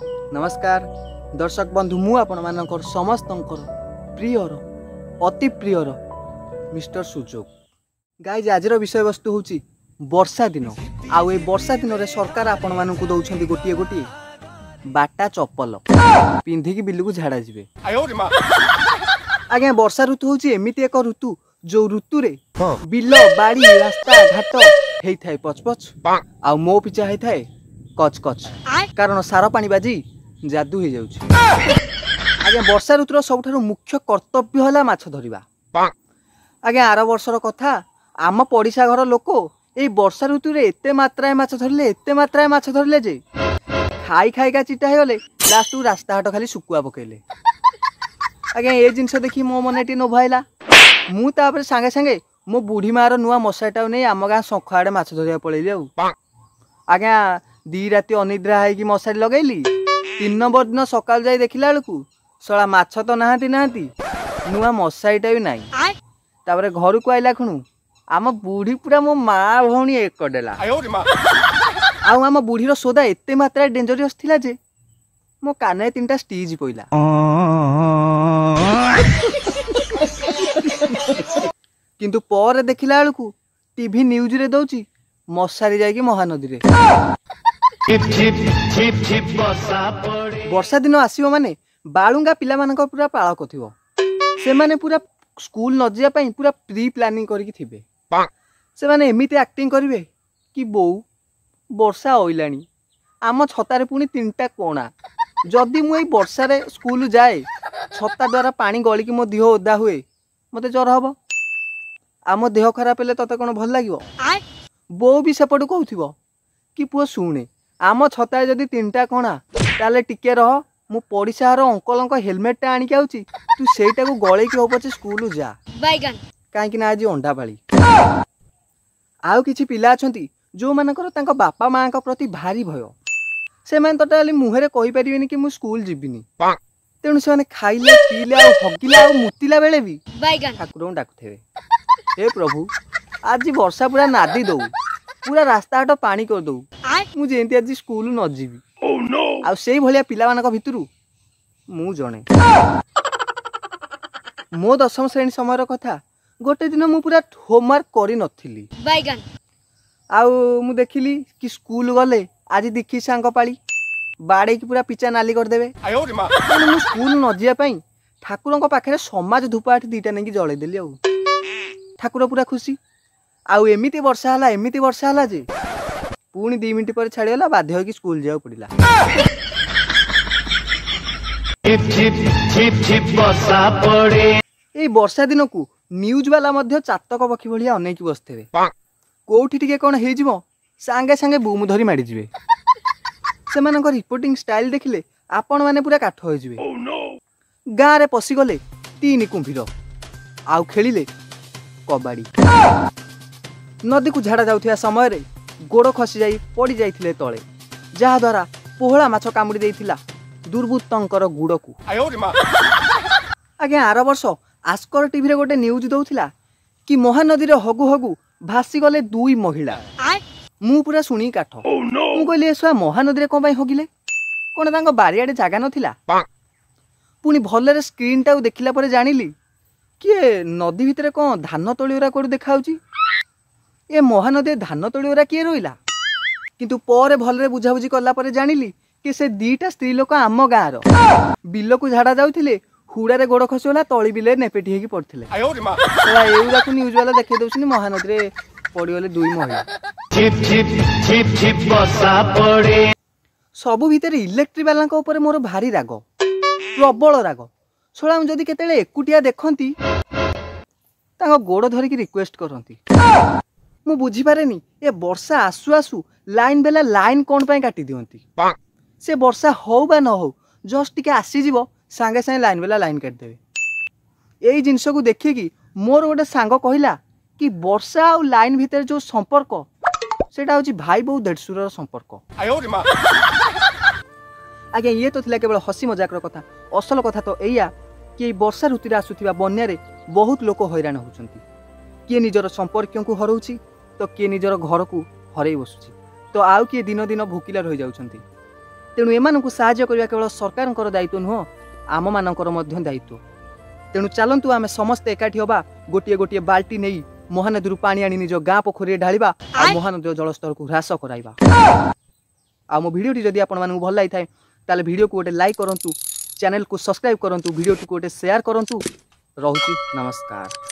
नमस्कार दर्शक बंधु मु आपण मानकर समस्त प्रियर अति प्रियर मिस्टर सुजोग गाइज आज विषय वस्तु हूँ वर्षा दिन आउ ए वर्षा दिन रे सरकार आपण मानक दौरान गोटे गोटे बाटा चप्पल पिंधिकी बिलू झाड़ा जी आज्ञा वर्षा ऋतु हूँ एमती एक ऋतु जो ऋतु रे बिल बाड़ी रास्ता घाट होता है पचपच आ मो पिछा होता है कच कच कारण सार पानी बाजी जादू हो जाउछि। आज्ञा वर्षा ऋतुर सबुठारु मुख्य कर्तव्य है माछ धरिबा। आज्ञा आर वर्षर कथा आम पड़िशा घर लोक ए वर्षा ऋतु रे एते मात्रा माछ धरले जे खाई खाईका चिटा हो गले लास्ट रास्ता हाट खाली सुकुआ पकेले। आज्ञा ए जिनस देखी मो मन टी नोभाइला मु तापर सांगे सांगे मो बुढ़ी मार नुआ मशाटा नहीं आम गाँ शंख आड़े माछ धरिया पड़ेली। आज्ञा दी राति अनिद्रा है मशारी लगेली 3 नंबर दिन सकाल जाई देखिला बेलू सला माछ तो नहांती नुआ मशारीटा भी नाई। तापर घर को आइला खुणु आम बुढ़ी पूरा मो माँ भौणी एक करदेला। आम बुढ़ीर सोदा एते मात्रा डेंजरियस थिला जे मो काने 3टा स्टीज पइला। किंतु पर देखिला बेलू टीवी न्यूज रे दौची मशारी जाइकी महानदी रे। वर्षा दिन आसीबो माने बालुंगा पिला मानक पूरा पाळक थिबो से माने पूरा स्कूल न जिया पई पूरा प्री प्लानिंग करके थिबे। से माने एमिति एक्टिंग करिवे कि बो वर्षा ओइलानी आम छतारे पुनी 3टा कोणा जदि मु ए वर्षा रे स्कूल जाए छता द्वारा पानी गली कि मो देह ओदा हुए मते जर हबो आम देह खराब हेले तते कोन भल लागिवो। बो भी सेपट कहूथिबो कि पुओ सुने आम छताए जदि 3टा कोणा ताले टिके रह मु पड़िशा अंकल हेलमेट आनिक आउची तू सेटा को गले कि हो पछे स्कूल जा कहीं ना आज अंडा पाली। आउ किछि पिला अछंती जो मानकर तांको बापा माँ का प्रति भारी भय से माने टोटाली मुहरे कहि परिबेनी कि मु स्कूल जिबिनी तेणु से माने खाइले पीले आ हगिले आ मुतिला बेले भी ठाकुर डाकुथेबे हे प्रभु आज वर्षा पूरा नादी दऊ पूरा रास्ता हाट पानी कर दऊ मु जेंती आज स्कूल न जीवी आ सेई भलिया पिला मानक भितरु मु जणे। मो 10म श्रेणी समय कथा गोटे दिन मु पूरा होमवर्क करी नथिली आउ मु देखिली कि स्कूल गले आज देखी सांग पाली बाड़े की पूरा पिचा नाली कर देबे। मु स्कूल न जिया पई ठाकुरंक पाखरे समाज धूपाठी 2टा नेकी जळे देली आ ठाकुर पूरा खुशी। आउ एमिति वर्षा हला जे पुणी 2 मिनिट पर छाड़ीगला बाध्य होगी स्कूल जाओ पड़िला। ए वर्षा दिन को न्यूज वाला मध्य चातक पक्षी भलिया अनेक बसथेबे कोठी टिके कोन हे जिवो सांगे सांगे बूम धरी माडी जिवे। सेमानक रिपोर्टिंग स्टाइल देखिले आपण माने पूरा काठ हो जिवे। गाँ रे पसी गले 3 कुंभीर आउ खेलिले कबाड़ी। नदी को झाड़ा जाउथिया समय रे गोड़ खसी जाई पड़ी जाइथिले तळे जहा द्वारा पोहला माछ कामुड़ी देइथिला दुर्बृत्तंकर गुड़ को। आज्ञा आर वर्ष आस्कर टीवी रे गोटे न्यूज दउथिला कि महानदी रे हगु हगु भासी गले 2 महिला। मु पूरा सुनी काठ मु कहली एसुआ महानदी रे कोन पई हगिले कोन तांको बारियाडे जागा नथिला। पुनी भलरे स्क्रीन टाउ देखिला परे जानिली कि नदी भितरे कोन धान तळिउरा कोड देखाउची ए महानदी धान तळिउरा किए रोइला। किंतु पर भलरे बुझाबुझी कला परे जानिली कि से 2टा स्त्री लोक आम गाँर बिल को झाड़ा जाउथिले हुड़ारे गोड़ खसीगला तली बिले नेपेटी हेकी पड़थिले। एउरा को न्यूज वाला देखे दउछनी महानदी रे पड़ी गले 2 महिला। सबु भितर इलेक्ट्रिक वाला ऊपर मोर भारी राग प्रबल राग छोड़ा जदि केतेले एकुटिया देखंती तांको गोड़ धरिकी रिक्वेस्ट करंती मु बुझी पारेनी ए वर्षा आसु आसु लाइन बेला लाइन कोन पई काटी दियंती से वर्षा हो बा न हो जस्ट टिके आसी जीवो सांगे सांगे लाइन बेला लाइन काट देबे। एई जिंस को देखि कि मोर गोटे सांग कहिला कि वर्षा आ लाइन भितर जो संपर्क सेटा होची भाई बहु देढसुर संपर्क। आज्ञा ये तो थिला केवल हसी मजाक कथा असल कथा तो एया कि वर्षा ऋतु आसुथिबा बन्या रे बहुत लोक हैरान होउछंती किए निजर संपर्क को हरउची तो किए निजर घर को हरई बसुची तो आउ किए दिन दिन भोकिला रही जाउछंती। तेणु एमानंकु साहाय्य करबा केवल सरकारଙ୍କର दायित्व नुह आम मानकर मध्य दायित्व। तेणु चलतु आम समस्ते एकाठी होबा गोटे गोटे बाल्टी नहीं महानदी पानी आनी निज गाँ पोखरी ढालिबा महानदी जलस्तर को ह्रास कराइबा। आ मो वीडियो जदि आपण मानकु भल लागिथाय ताले वीडियो को गोटे लाइक करंतु, चैनल को सब्सक्राइब करंतु, वीडियो को गोटे शेयर करंतु। रहुची नमस्कार।